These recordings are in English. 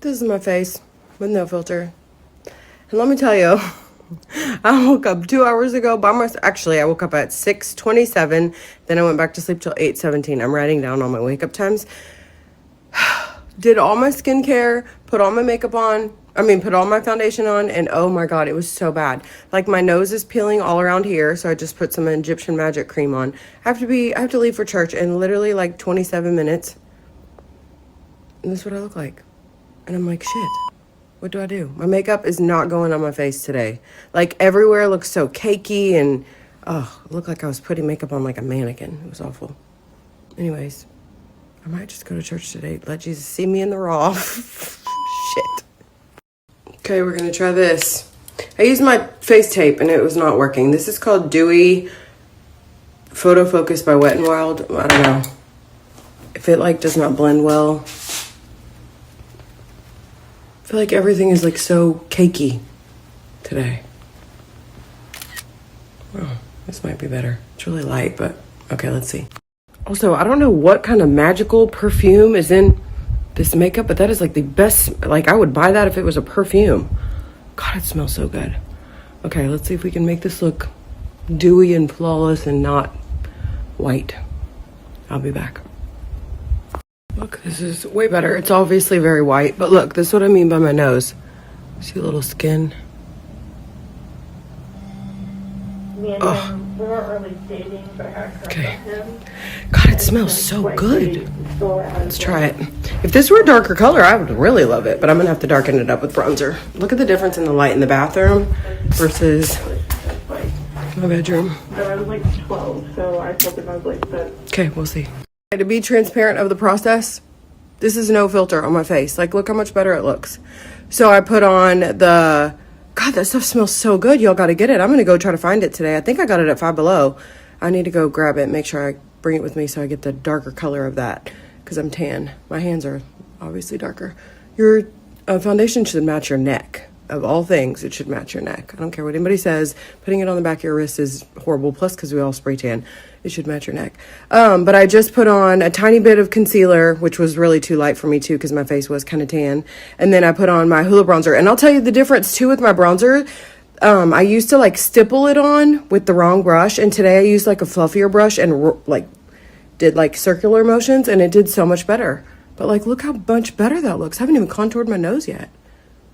This is my face with no filter. And let me tell you, I woke up 2 hours ago by myself. Actually, I woke up at 6:27. Then I went back to sleep till 8:17. I'm writing down all my wake up times. Did all my skincare, put all my makeup on. Put all my foundation on, and oh my God, it was so bad. Like, my nose is peeling all around here, so I just put some Egyptian magic cream on. I have to leave for church in literally like 27 minutes. And this is what I look like. And I'm like, shit, what do I do? My makeup is not going on my face today. Like, everywhere looks so cakey, and it looked like I was putting makeup on like a mannequin. It was awful. Anyways, I might just go to church today. Let Jesus see me in the raw. Shit. Okay, we're gonna try this. I used my face tape and it was not working. This is called Dewy Photo Focus by Wet n Wild. I don't know if it like does not blend well. I feel like everything is like so cakey today. Oh, this might be better. It's really light, but okay, let's see. Also, I don't know what kind of magical perfume is in this makeup, but that is like the best. Like, I would buy that if it was a perfume. God, it smells so good. Okay, let's see if we can make this look dewy and flawless and not white. I'll be back. Look, this is way better. It's obviously very white, but look, this is what I mean by my nose. See a little skin? Oh. We weren't really dating, but I had a crush on him. God, it smells so good. Let's try it. If this were a darker color, I would really love it, but I'm gonna have to darken it up with bronzer. Look at the difference in the light in the bathroom versus my bedroom. I was like 12, so I told him I was like that. Okay, we'll see. To be transparent of the process, this is no filter on my face. Like, look how much better it looks. So I put on the... God, that stuff smells so good. Y'all got to get it. I'm going to go try to find it today. I think I got it at Five Below. I need to go grab it, make sure I bring it with me so I get the darker color of that because I'm tan. My hands are obviously darker. Your foundation should match your neck. Of all things, it should match your neck. I don't care what anybody says. Putting it on the back of your wrist is horrible. Plus, because we all spray tan, it should match your neck. But I just put on a tiny bit of concealer, which was really too light for me too, because my face was kind of tan. And then I put on my Hoola bronzer. And I'll tell you the difference too with my bronzer. I used to like stipple it on with the wrong brush, and today I used like a fluffier brush and did like circular motions, and it did so much better. But like, look how much better that looks. I haven't even contoured my nose yet.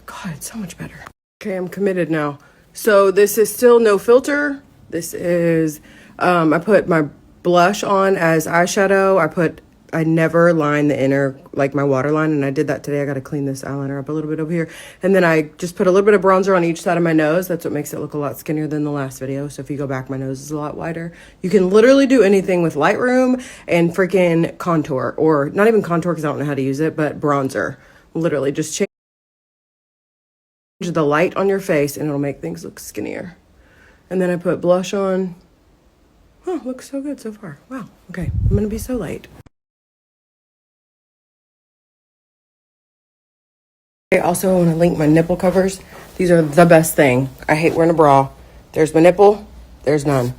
God, it's so much better. Okay, I'm committed now. So this is still no filter. This is, I put my blush on as eyeshadow. I never line the inner, like my waterline, and I did that today. I got to clean this eyeliner up a little bit over here. And then I just put a little bit of bronzer on each side of my nose. That's what makes it look a lot skinnier than the last video. So if you go back, my nose is a lot wider. You can literally do anything with Lightroom and freaking contour, or not even contour because I don't know how to use it, but bronzer. Literally just change the light on your face and it'll make things look skinnier. And then I put blush on. Oh, looks so good so far. Wow. Okay, I'm gonna be so late. Okay, also I want to link my nipple covers. These are the best thing. I hate wearing a bra. There's my nipple, there's none.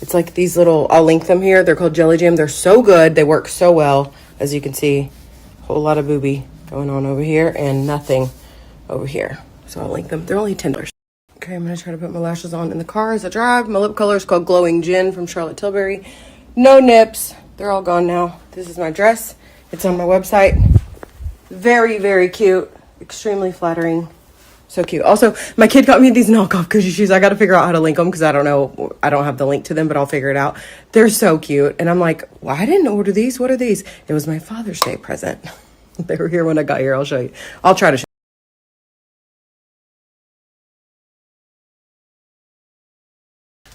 It's like these little, I'll link them here. They're called Jelly Jam. They're so good. They work so well. As you can see, a whole lot of booby going on over here and nothing over here. So I'll link them. They're only $10. Okay, I'm going to try to put my lashes on in the car as I drive. My lip color is called Glowing Gin from Charlotte Tilbury. No nips. They're all gone now. This is my dress. It's on my website. Very, very cute. Extremely flattering. So cute. Also, my kid got me these knockoff Cushy shoes. I got to figure out how to link them because I don't know. I don't have the link to them, but I'll figure it out. They're so cute. And I'm like, well, I didn't order these. What are these? It was my Father's Day present. They were here when I got here. I'll show you. I'll try to show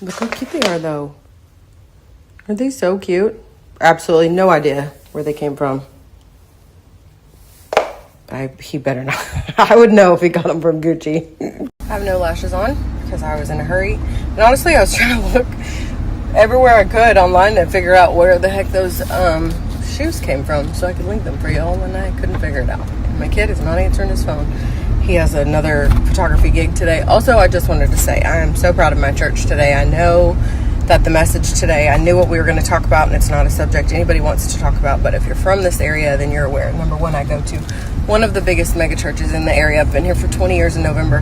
you. Look how cute they are, though. Are they so cute? Absolutely no idea where they came from. He better not. I would know if he got them from Gucci. I have no lashes on because I was in a hurry. And honestly, I was trying to look everywhere I could online to figure out where the heck those shoes came from so I could link them for y'all, and I couldn't figure it out. And my kid is not answering his phone. He has another photography gig today. Also, I just wanted to say I am so proud of my church today. I know that the message today, I knew what we were going to talk about, and it's not a subject anybody wants to talk about, but if you're from this area, then you're aware. Number one, I go to one of the biggest mega churches in the area. I've been here for 20 years in November.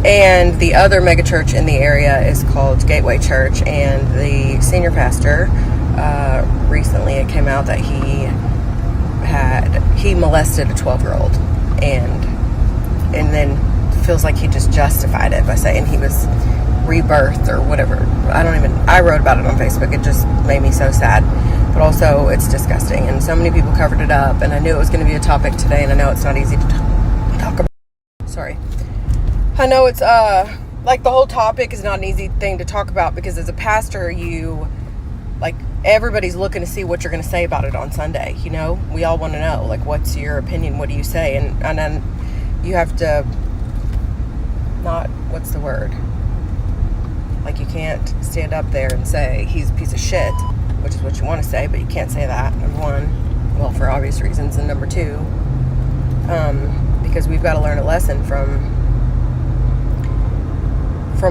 And the other mega church in the area is called Gateway Church, and the senior pastor, recently it came out that he molested a 12-year-old, and then feels like he just justified it by saying he was rebirthed or whatever. I wrote about it on Facebook. It just made me so sad, but also it's disgusting, and so many people covered it up, and I knew it was going to be a topic today, and I know it's not easy to talk about. Sorry. I know it's like the whole topic is not an easy thing to talk about, because as a pastor, everybody's looking to see what you're going to say about it on Sunday. You know, we all want to know, like, what's your opinion? What do you say? And then you have to what's the word? Like, you can't stand up there and say he's a piece of shit, which is what you want to say, but you can't say that, number one, well, for obvious reasons, and number two, because we've got to learn a lesson from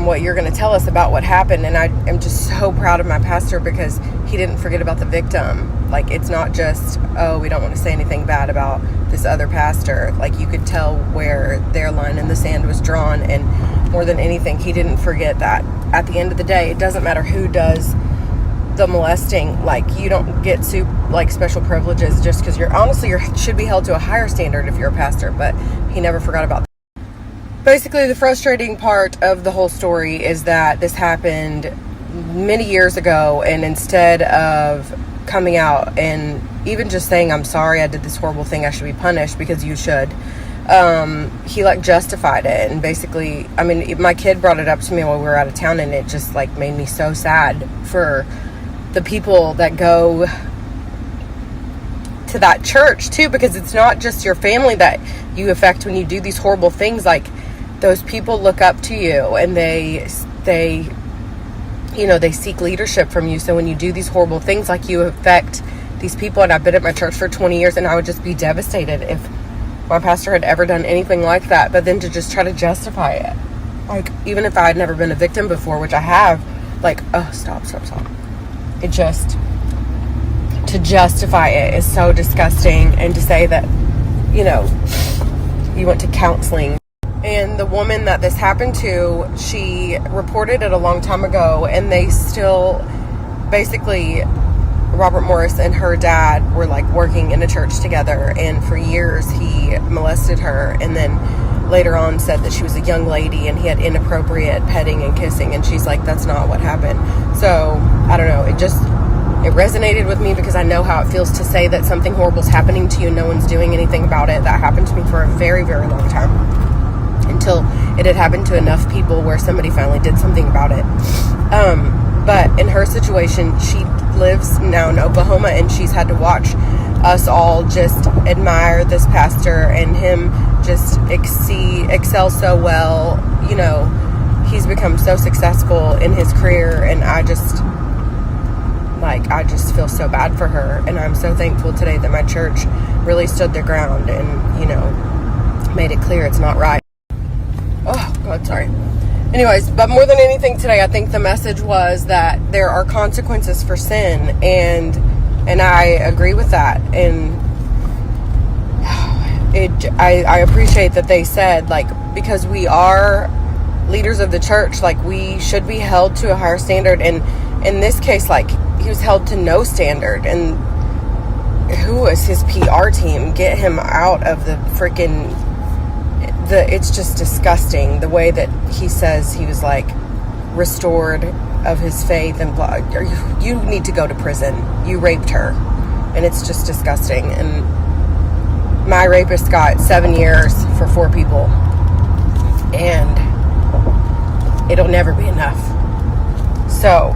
what you're going to tell us about what happened. And I am just so proud of my pastor, because he didn't forget about the victim. Like, it's not just, oh, we don't want to say anything bad about this other pastor. Like, you could tell where their line in the sand was drawn, and more than anything, he didn't forget that at the end of the day, it doesn't matter who does the molesting. Like, you don't get special privileges just because you should be held to a higher standard if you're a pastor. But he never forgot about that. Basically, the frustrating part of the whole story is that this happened many years ago, and instead of coming out and even just saying, I'm sorry, I did this horrible thing, I should be punished, because you should, he justified it. And basically, my kid brought it up to me while we were out of town, and it just made me so sad for the people that go to that church too, because it's not just your family that you affect when you do these horrible things. Like, those people look up to you, and they seek leadership from you. So when you do these horrible things, you affect these people. And I've been at my church for 20 years, and I would just be devastated if my pastor had ever done anything like that. But then to just try to justify it, even if I had never been a victim before, which I have, stop. It just, to justify it is so disgusting. And to say that, you went to counseling. And the woman that this happened to, she reported it a long time ago, and they still, basically, Robert Morris and her dad were working in a church together, and for years he molested her, and then later on said that she was a young lady and he had inappropriate petting and kissing, and she's like, that's not what happened. So, I don't know, it resonated with me, because I know how it feels to say that something horrible is happening to you and no one's doing anything about it. That happened to me for a very, very long time, until it had happened to enough people where somebody finally did something about it. But in her situation, she lives now in Oklahoma, and she's had to watch us all just admire this pastor and him just excel so well. He's become so successful in his career, and I just feel so bad for her. And I'm so thankful today that my church really stood their ground and, made it clear it's not right. Oh, God, sorry. Anyways, but more than anything today, I think the message was that there are consequences for sin, and I agree with that. And I appreciate that they said, because we are leaders of the church, we should be held to a higher standard. And in this case, he was held to no standard. And who was his PR team? Get him out of the freaking... it's just disgusting the way that he says he was restored of his faith, and blah. You need to go to prison. You raped her, and it's just disgusting. And my rapist got 7 years for 4 people, and it'll never be enough. So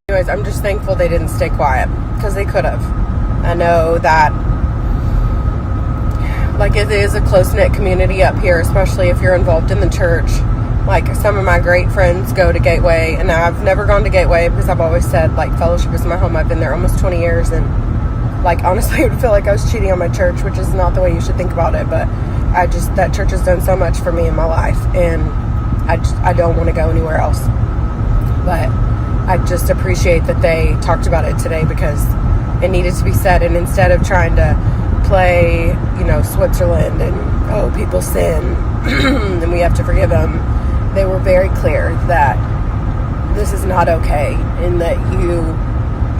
anyways, I'm just thankful they didn't stay quiet, because they could have. I know that it is a close-knit community up here, especially if you're involved in the church. Some of my great friends go to Gateway, and I've never gone to Gateway because I've always said, fellowship is my home. I've been there almost 20 years, and, honestly, it would feel like I was cheating on my church, which is not the way you should think about it, but that church has done so much for me in my life, and I don't want to go anywhere else. But I just appreciate that they talked about it today, because it needed to be said. And instead of trying to play, Switzerland and, oh, people sin and we have to forgive them, they were very clear that this is not okay and that you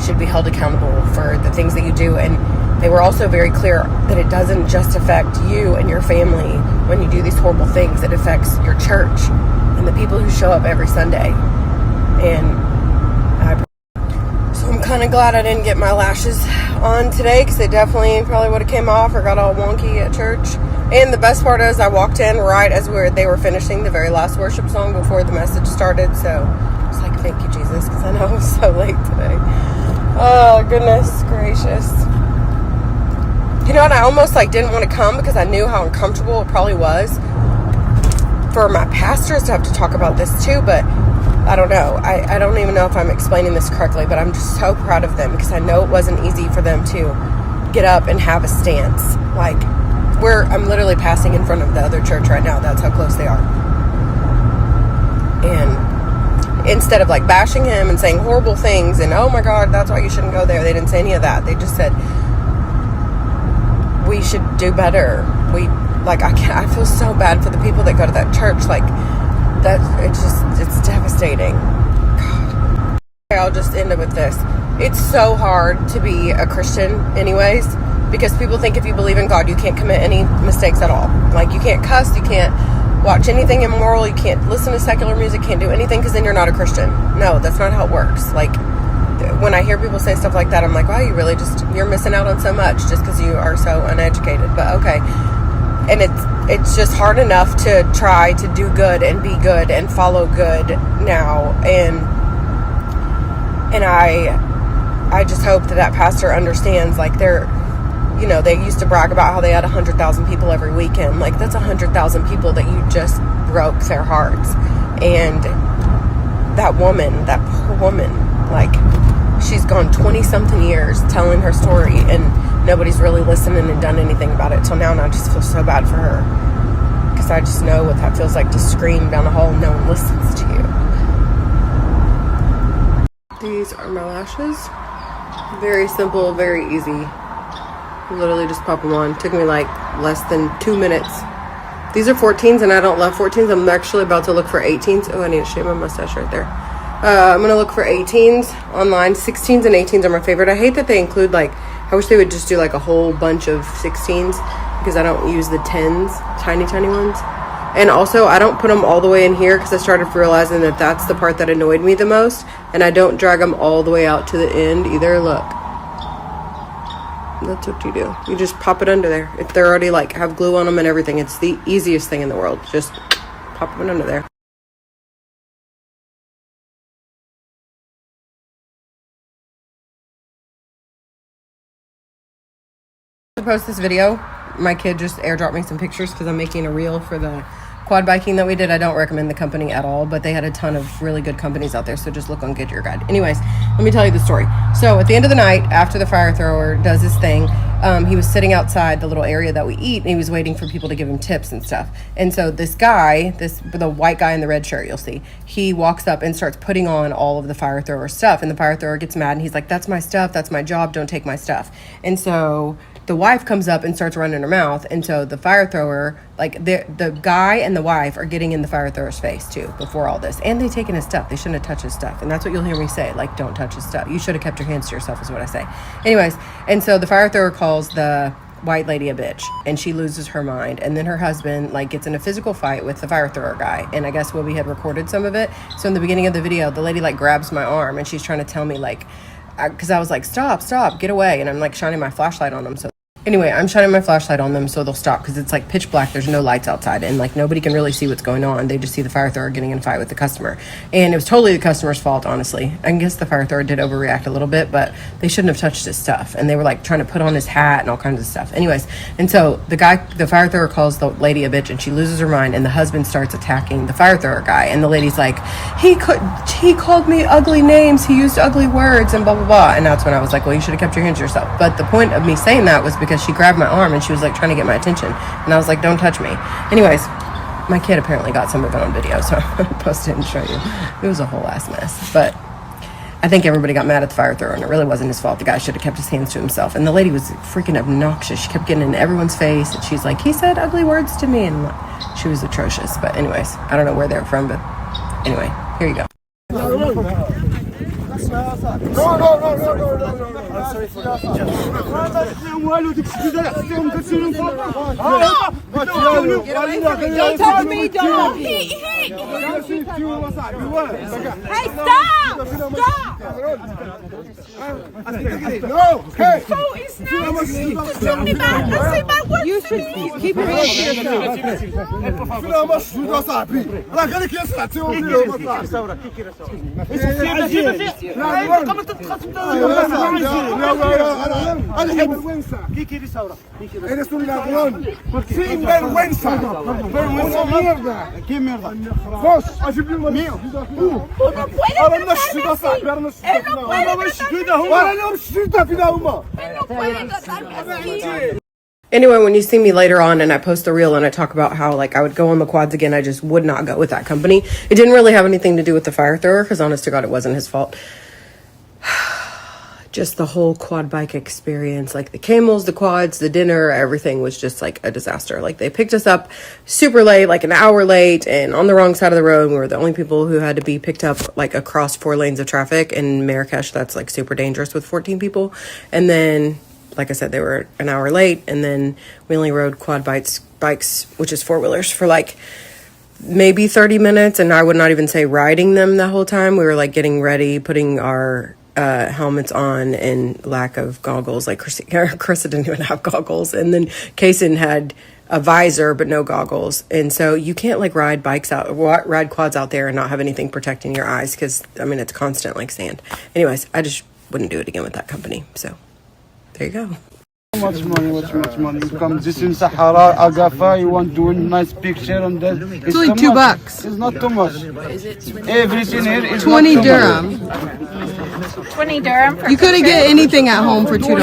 should be held accountable for the things that you do. And they were also very clear that it doesn't just affect you and your family when you do these horrible things. It affects your church and the people who show up every Sunday. So I'm kind of glad I didn't get my lashes on today, because they definitely probably would have came off or got all wonky at church. And the best part is I walked in right as they were finishing the very last worship song before the message started. So I was like, thank you, Jesus, because I know I was so late today. Oh, goodness gracious. And I almost didn't want to come, because I knew how uncomfortable it probably was for my pastors to have to talk about this too. But I don't know. I don't even know if I'm explaining this correctly, but I'm just so proud of them, because I know it wasn't easy for them to get up and have a stance. I'm literally passing in front of the other church right now. That's how close they are. And instead of bashing him and saying horrible things and, oh my God, that's why you shouldn't go there, they didn't say any of that. They just said, we should do better. I feel so bad for the people that go to that church. It's devastating. God. I'll just end it with this. It's so hard to be a Christian anyways, because people think if you believe in God, you can't commit any mistakes at all. You can't cuss, you can't watch anything immoral, you can't listen to secular music, can't do anything, because then you're not a Christian. No, that's not how it works. When I hear people say stuff like that, I'm like, wow, you're missing out on so much just because you are so uneducated. But okay. And it's just hard enough to try to do good and be good and follow good now. And I just hope that pastor understands, they used to brag about how they had 100,000 people every weekend. That's 100,000 people that you just broke their hearts. And that poor woman, she's gone 20-something years telling her story, and nobody's really listening and done anything about it till now, and I just feel so bad for her, because I just know what that feels like, to scream down the hall and no one listens to you. These are my lashes. Very simple, very easy. Literally just pop them on. Took me less than 2 minutes. These are 14s, and I don't love 14s. I'm actually about to look for 18s. Oh, I need to shave my mustache right there. I'm going to look for 18s online. 16s and 18s are my favorite. I hate that they include, I wish they would just do, a whole bunch of 16s, because I don't use the 10s, tiny ones. And also, I don't put them all the way in here, because I started realizing that that's the part that annoyed me the most. And I don't drag them all the way out to the end either. Look. That's what you do. You just pop it under there. If they're already, have glue on them and everything, it's the easiest thing in the world. Just pop it under there. To post this video, my kid just airdropped me some pictures, because I'm making a reel for the quad biking that we did. I don't recommend the company at all, but they had a ton of really good companies out there, so just look on Get Your Guide. Anyways, let me tell you the story. So at the end of the night, after the fire thrower does his thing, he was sitting outside the little area that we eat, and he was waiting for people to give him tips and stuff. And so this guy, the white guy in the red shirt, you'll see, he walks up and starts putting on all of the fire thrower stuff, and the fire thrower gets mad, and he's like, that's my stuff, that's my job, don't take my stuff. And so the wife comes up and starts running her mouth, and so the fire thrower, the guy and the wife are getting in the fire thrower's face too before all this, and they taken his stuff. They shouldn't have touched his stuff, and that's what you'll hear me say, don't touch his stuff. You should have kept your hands to yourself, is what I say. Anyways, and so the fire thrower calls the white lady a bitch, and she loses her mind, and then her husband gets in a physical fight with the fire thrower guy, and I guess Wilby had recorded some of it. So in the beginning of the video, the lady grabs my arm, and she's trying to tell me because I was like, stop, get away, and I'm shining my flashlight on them. So anyway, I'm shining my flashlight on them so they'll stop, because it's pitch black. There's no lights outside, and nobody can really see what's going on. They just see the fire thrower getting in a fight with the customer, and it was totally the customer's fault, honestly. I guess the fire thrower did overreact a little bit, but they shouldn't have touched his stuff, and they were trying to put on his hat and all kinds of stuff. Anyways, and so the fire thrower calls the lady a bitch, and she loses her mind, and the husband starts attacking the fire thrower guy, and the lady's like, he called me ugly names, he used ugly words, and blah blah blah. And that's when I was like, well, you should have kept your hands to yourself. But the point of me saying that was because she grabbed my arm and she was trying to get my attention, and I was like, don't touch me. Anyways, My kid apparently got some of it on video, so I'm going to post it and show you. It was a whole ass mess. But I think everybody got mad at the fire thrower, and it really wasn't his fault. The guy should have kept his hands to himself. And the lady was freaking obnoxious. She kept getting in everyone's face, and she's like, he said ugly words to me. And she was atrocious. But anyways, I don't know where they're from, but anyway, here you go. Don't touch me, don't. Hey, stop! Stop! No, hey! So it's not. Tell me back. Let's say my words. You should keep your hands to yourself. فينا مشدود اصاحبي راه قال لك ياسر عطيهم لهم قبل تتخاصم انا حب الونسه كي كيدير ثوره انا سولنا غون فين بين وينسا كي ميردا خوش اجيب لهم انا مشدود اصاحبي انا مشدود هما انا مشدود فينا هما Anyway, when you see me later on and I post the reel and I talk about how like I would go on the quads again, I just would not go with that company. It didn't really have anything to do with the fire thrower because honest to God, it wasn't his fault. Just the whole quad bike experience, like the camels, the quads, the dinner, everything was just like a disaster. Like they picked us up super late, like an hour late and on the wrong side of the road. We were the only people who had to be picked up like across 4 lanes of traffic in Marrakech. That's like super dangerous with 14 people. And then like I said, they were an hour late, and then we only rode quad bikes, which is 4-wheelers, for like maybe 30 minutes, and I would not even say riding them the whole time. We were like getting ready, putting our helmets on, and lack of goggles. Like Krista didn't even have goggles, and then Kaysen had a visor but no goggles, and so you can't like ride quads out there and not have anything protecting your eyes because I mean it's constant like sand. Anyways, I just wouldn't do it again with that company. So. There you go. What's money? You come this in Sahara, Agafa, you want to win nice picture and that. It's only $2. It's not too much. Everything here is 20 dirham. 20 dirham. You couldn't get anything at home for $2.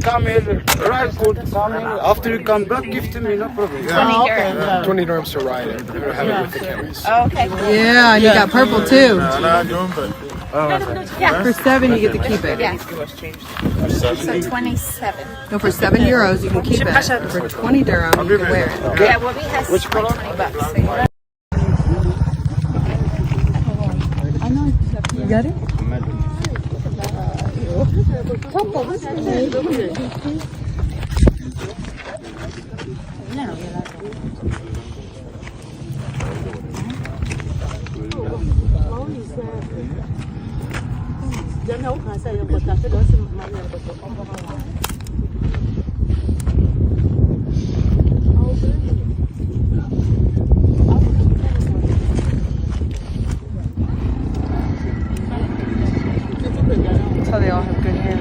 Camel, right good camel. After you come back, give to me, no problem. 20 dirham. 20 dirhams to ride it. We're having it with the camels. Okay. Yeah, and you got purple too. Yeah. For 7 you get to keep it. Yeah. So 27. No, for €7 you can keep it. For 20 dirham you can wear it. Yeah, well, we has like $20. So You got it? That's how they all have good hair.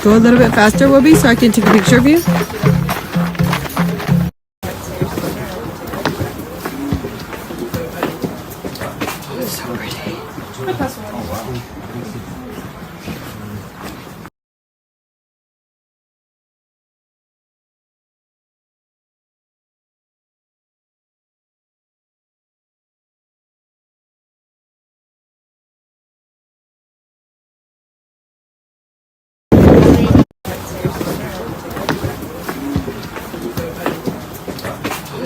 Go a little bit faster, Whoopi, so I can take a picture of you. So pretty.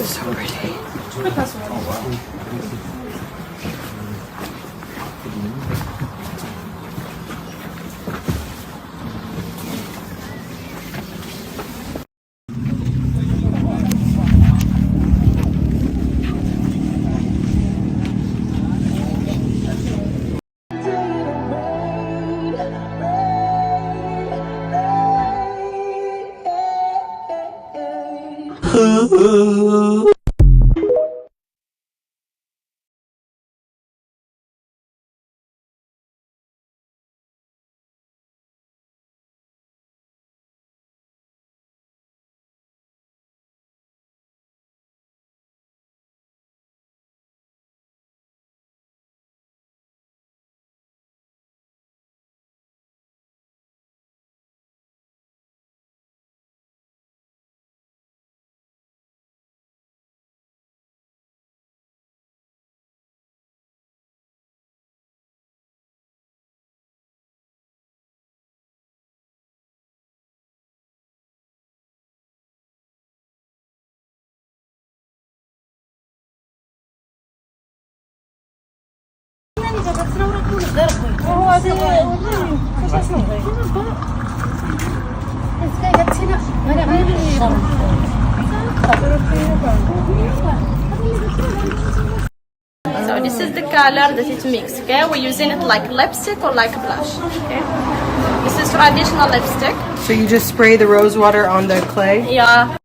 So pretty. So this is the color that it makes, okay? We're using it like lipstick or like blush, okay? This is traditional lipstick. So you just spray the rose water on the clay? Yeah.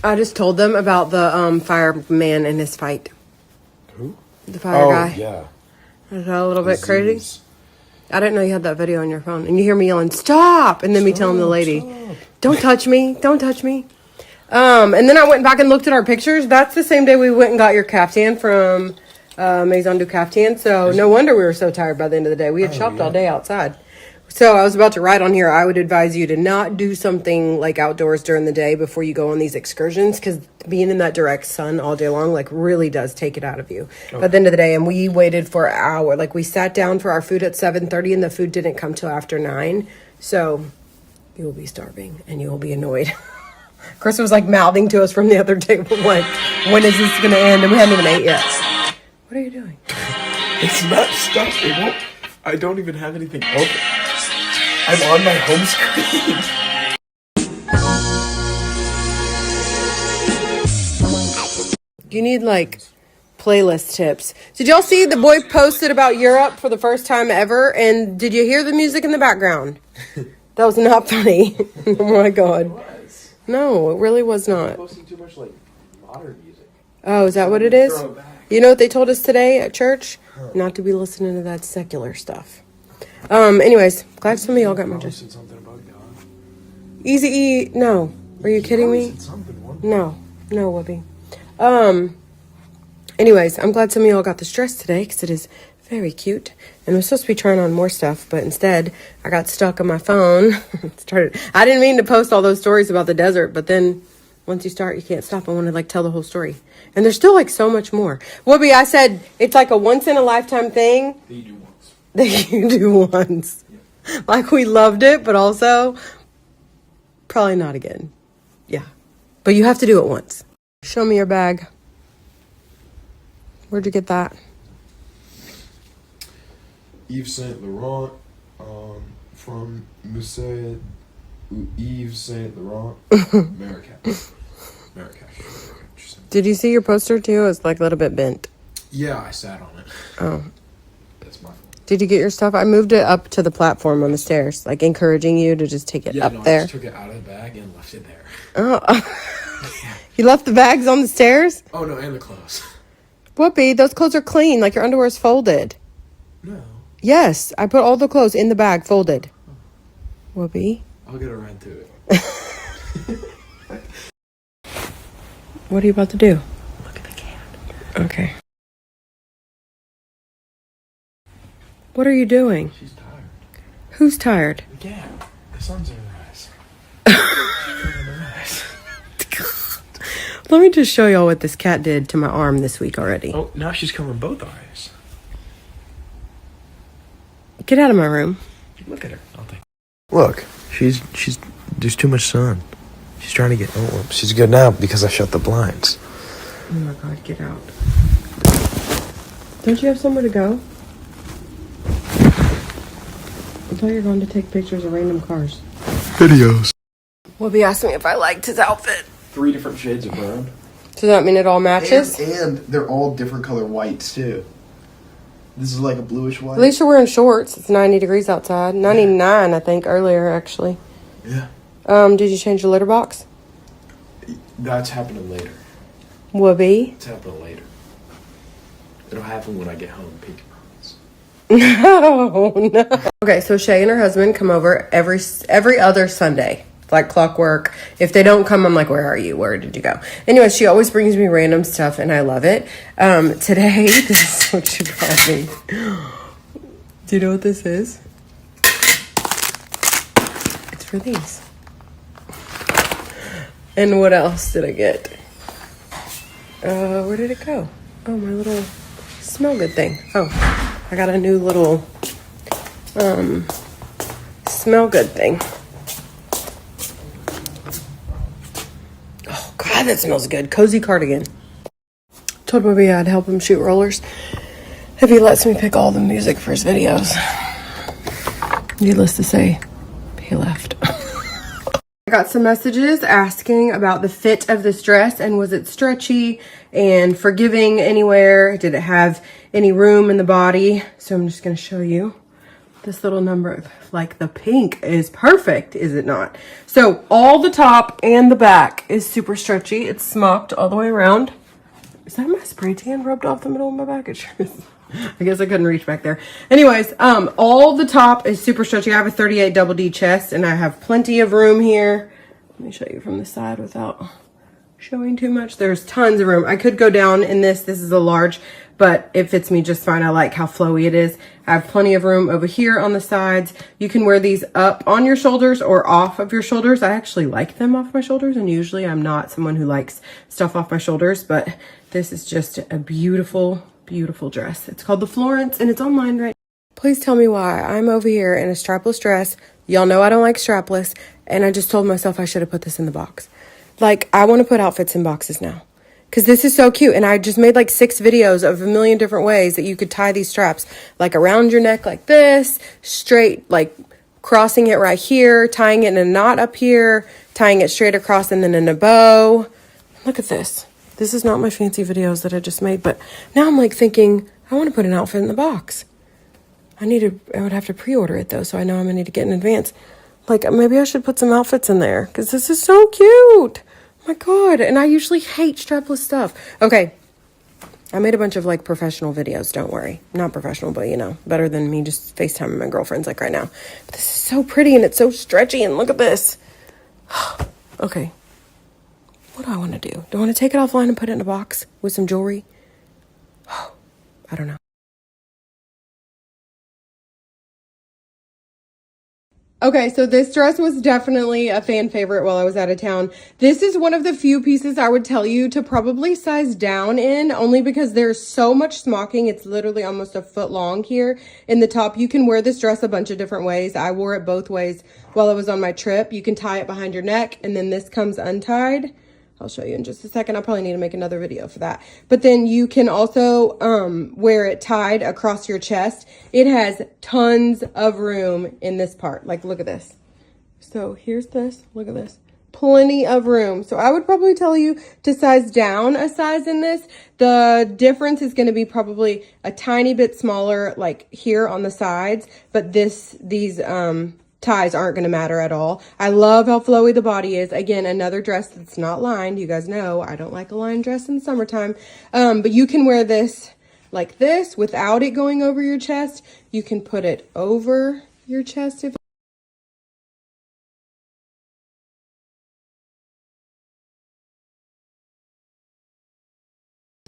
I just told them about the fireman and his fight. Who? The fire guy. Yeah. Is that a little bit crazy? Disease. I didn't know you had that video on your phone. And you hear me yelling, stop! And then me telling the lady, don't touch me, don't touch me. And then I went back and looked at our pictures. That's the same day we went and got your caftan from Maison du Caftan. So no wonder we were so tired by the end of the day. We had shopped all day outside. So I was about to write on here, I would advise you to not do something like outdoors during the day before you go on these excursions, because being in that direct sun all day long, like, really does take it out of you. By the end of the day, and we waited for an hour. Like, we sat down for our food at 7:30 and the food didn't come till after 9. So you will be starving and you will be annoyed. Chris was like mouthing to us from the other table, like, when is this going to end? And we hadn't even ate yet. What are you doing? It's not stuff. It won't. I don't even have anything open. I'm on my home screen. You need like playlist tips. Did y'all see the boy posted about Europe for the first time ever? And did you hear the music in the background? That was not funny. Oh my god. No, it really was not. Posting too much like modern music. Oh, is that what it is? You know what they told us today at church? Not to be listening to that secular stuff. Anyways, glad some of y'all got my gist. Said something about God. Easy E, no. Are you kidding me? Said something one. No, Whoopi. Anyways, I'm glad some of y'all got this dress today because it is very cute. And I was supposed to be trying on more stuff, but instead I got stuck on my phone. I didn't mean to post all those stories about the desert, but then once you start, you can't stop. I want to like tell the whole story. And there's still like so much more. Whoopi, I said it's like a once in a lifetime thing. That you do once. That you do once. Yeah. Like we loved it, but also probably not again. Yeah. But you have to do it once. Show me your bag. Where'd you get that? Yves Saint Laurent, from Musée Yves Saint Laurent, Marrakech. Did you see your poster too? It's like a little bit bent. Yeah, I sat on it. Oh. That's my fault. Did you get your stuff? I moved it up to the platform on the stairs, like encouraging you to just take it up there. I just took it out of the bag and left it there. Oh. You left the bags on the stairs? Oh no, and the clothes. Whoopi, those clothes are clean. Like your underwear is folded. No. Yes, I put all the clothes in the bag folded. Whoopi. I'll get around to it. What are you about to do? Look at the cat. Okay. What are you doing? She's tired. Who's tired? The cat. The sun's in her eyes. Let me just show y'all what this cat did to my arm this week already. Oh, now she's covering both eyes. Get out of my room. Look at her. Look, she's there's too much sun. She's trying to get. Oh, she's good now because I shut the blinds. Oh my God, get out. Don't you have somewhere to go? I thought you were going to take pictures of random cars. Videos. Whoopi asked me if I liked his outfit. 3 different shades of brown. Does that mean it all matches? And they're all different color whites too. This is like a bluish white. At least you're wearing shorts. It's 90 degrees outside. 99, I think, earlier, actually. Yeah. Did you change the litter box? That's happening later. Whoopi? It's happening later. It'll happen when I get home, pinky promise. No. Okay, so Shay and her husband come over every other Sunday. It's like clockwork. If they don't come, I'm like, where are you? Where did you go? Anyway, she always brings me random stuff, and I love it. Today, this is what she brought me. Do you know what this is? It's for these. And what else did I get? Where did it go? Oh, my little smell good thing. Oh, I got a new little smell good thing. Oh God, that smells good. Cozy cardigan. Told Bobby I'd help him shoot rollers if he lets me pick all the music for his videos. Needless to say, he left. I got some messages asking about the fit of this dress and was it stretchy and forgiving anywhere? Did it have any room in the body? So I'm just going to show you this little number. Like the pink is perfect, is it not? So all the top and the back is super stretchy. It's smocked all the way around. Is that my spray tan rubbed off the middle of my back? It sure is. I guess I couldn't reach back there. Anyways, all the top is super stretchy. I have a 38 double D chest and I have plenty of room here. Let me show you from the side without showing too much. There's tons of room. I could go down in this. This is a large, but it fits me just fine. I like how flowy it is. I have plenty of room over here on the sides. You can wear these up on your shoulders or off of your shoulders. I actually like them off my shoulders, and usually I'm not someone who likes stuff off my shoulders, but this is just a beautiful, beautiful dress. It's called the Florence and it's online right now. Please tell me why I'm over here in a strapless dress. Y'all know I don't like strapless, and I just told myself I should have put this in the box. Like, I want to put outfits in boxes now because this is so cute. And I just made like 6 videos of a million different ways that you could tie these straps, like around your neck like this, straight, like crossing it right here, tying it in a knot up here, tying it straight across and then in a bow. Look at this. This is not my fancy videos that I just made, but now I'm like thinking, I want to put an outfit in the box. I would have to pre-order it though, so I know I'm gonna need to get in advance. Like, maybe I should put some outfits in there because this is so cute. Oh my God. And I usually hate strapless stuff. Okay. I made a bunch of like professional videos. Don't worry. Not professional, but you know, better than me just FaceTiming my girlfriends like right now. But this is so pretty and it's so stretchy and look at this. Okay. What do I want to do? Do I want to take it offline and put it in a box with some jewelry? I don't know. Okay, so this dress was definitely a fan favorite while I was out of town. This is one of the few pieces I would tell you to probably size down in, only because there's so much smocking. It's literally almost a foot long here in the top. You can wear this dress a bunch of different ways. I wore it both ways while I was on my trip. You can tie it behind your neck, and then this comes untied. I'll show you in just a second. I'll probably need to make another video for that. But then you can also wear it tied across your chest. It has tons of room in this part. Like, look at this. So here's this. Look at this. Plenty of room. So I would probably tell you to size down a size in this. The difference is going to be probably a tiny bit smaller, like here on the sides. But these ties aren't going to matter at all. I love how flowy the body is. Again, another dress that's not lined. You guys know I don't like a lined dress in the summertime. But you can wear this like this without it going over your chest. You can put it over your chest if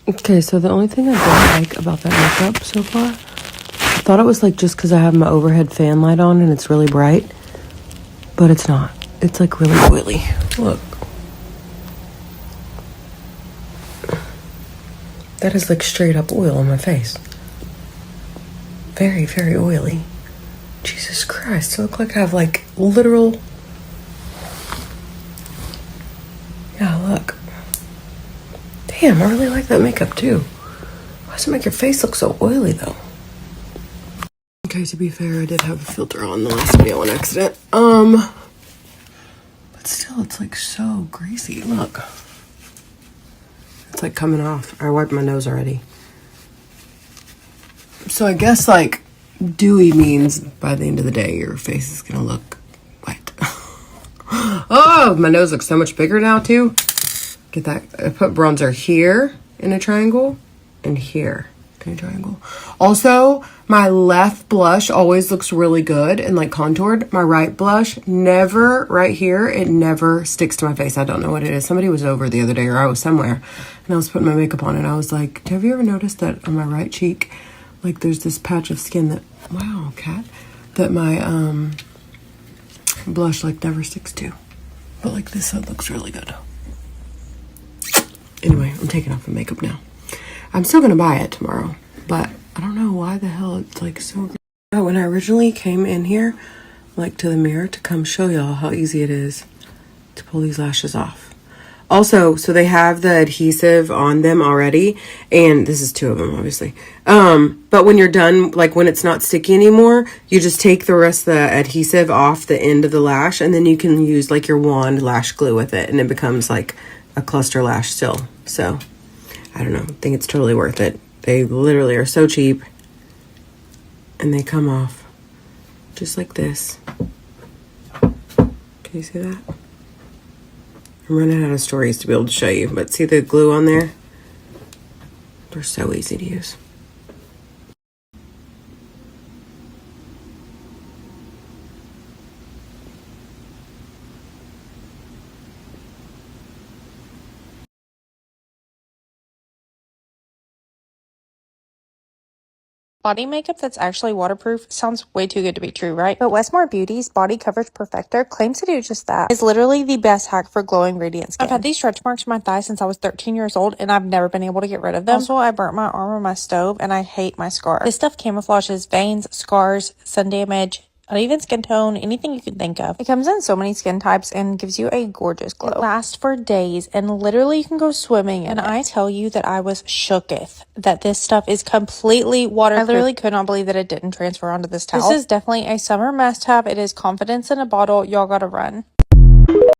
Okay, so the only thing I don't like about that makeup so far, I thought it was like just because I have my overhead fan light on and it's really bright, but it's not. It's like really oily. Look. That is like straight up oil on my face. Very, very oily. Jesus Christ, I look like I have like literal. Yeah, look. Damn, I really like that makeup too. Why does it make your face look so oily though? Okay, to be fair, I did have a filter on the last video on accident. But still, it's like so greasy. Look. It's like coming off. I wiped my nose already. So I guess like dewy means by the end of the day, your face is gonna look wet. Oh, my nose looks so much bigger now too. Get that. I put bronzer here in a triangle and here in a triangle. Also, my left blush always looks really good and like contoured. My right blush never, right here, it never sticks to my face. I don't know what it is. Somebody was over the other day or I was somewhere and I was putting my makeup on and I was like, have you ever noticed that on my right cheek, like there's this patch of skin that, wow, cat, that my blush like never sticks to. But like this side looks really good. Anyway, I'm taking off the makeup now. I'm still gonna buy it tomorrow, but I don't know why the hell it's like so good. Oh, when I originally came in here, like to the mirror to come show y'all how easy it is to pull these lashes off. Also, so they have the adhesive on them already, and this is 2 of them, obviously. But when you're done, like when it's not sticky anymore, you just take the rest of the adhesive off the end of the lash, and then you can use like your wand lash glue with it, and it becomes like a cluster lash still. So, I don't know. I think it's totally worth it. They literally are so cheap, and they come off just like this. Can you see that? I'm running out of stories to be able to show you, but see the glue on there? They're so easy to use. Body makeup that's actually waterproof sounds way too good to be true, right? But Westmore Beauty's Body Coverage Perfector claims to do just that. It's literally the best hack for glowing, radiant skin. I've had these stretch marks on my thighs since I was 13 years old, and I've never been able to get rid of them. Also, I burnt my arm on my stove, and I hate my scar. This stuff camouflages veins, scars, sun damage, uneven skin tone, anything you can think of. It comes in so many skin types and gives you a gorgeous glow. It lasts for days and literally you can go swimming in it. I tell you that I was shooketh that this stuff is completely waterproof. I literally could not believe that it didn't transfer onto this towel. This is definitely a summer must have. It is confidence in a bottle. Y'all gotta run.